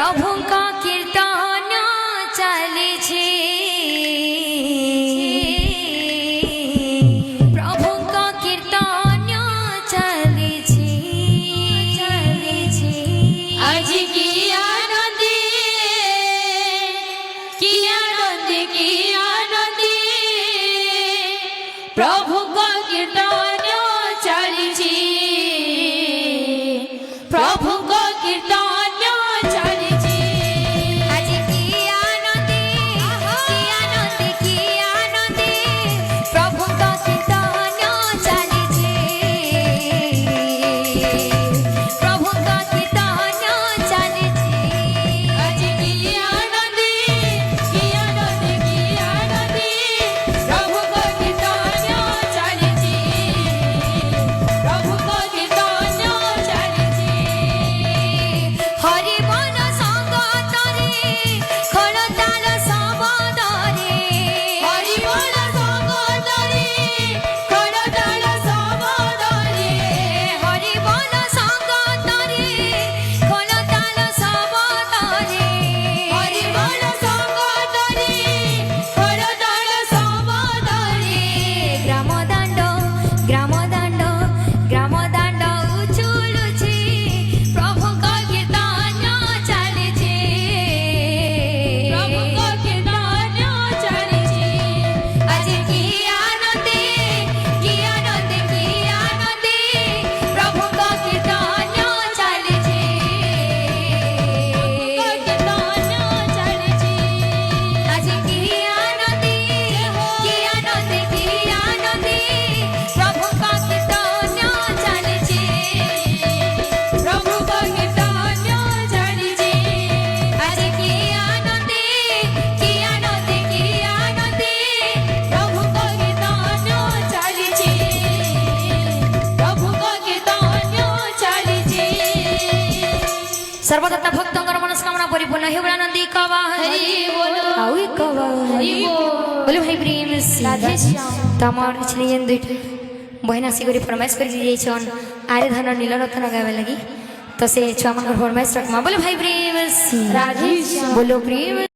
प्रभु का कीर्तन चले प्रभु का कीर्तन चले आज की आनंद की आनंद की आनंद प्रभु का कीर्तन चले प्रभु को कीर्तन सर्वदत्ता भक्तंकर मनस्कामना परिपूर्ण हे नंदी कवा हरि बोलो आउ कवा हरि बोलो भाई प्रेम राधे श्याम तमर छलियन दुइटा बहिना सिगरी फरमाइश कर दिए छन आरे धन नीलरत्न गावे लगी तो से छुआ मन फरमाइश रखमा बोलो भाई प्रेम राधे श्याम बोलो प्रेम।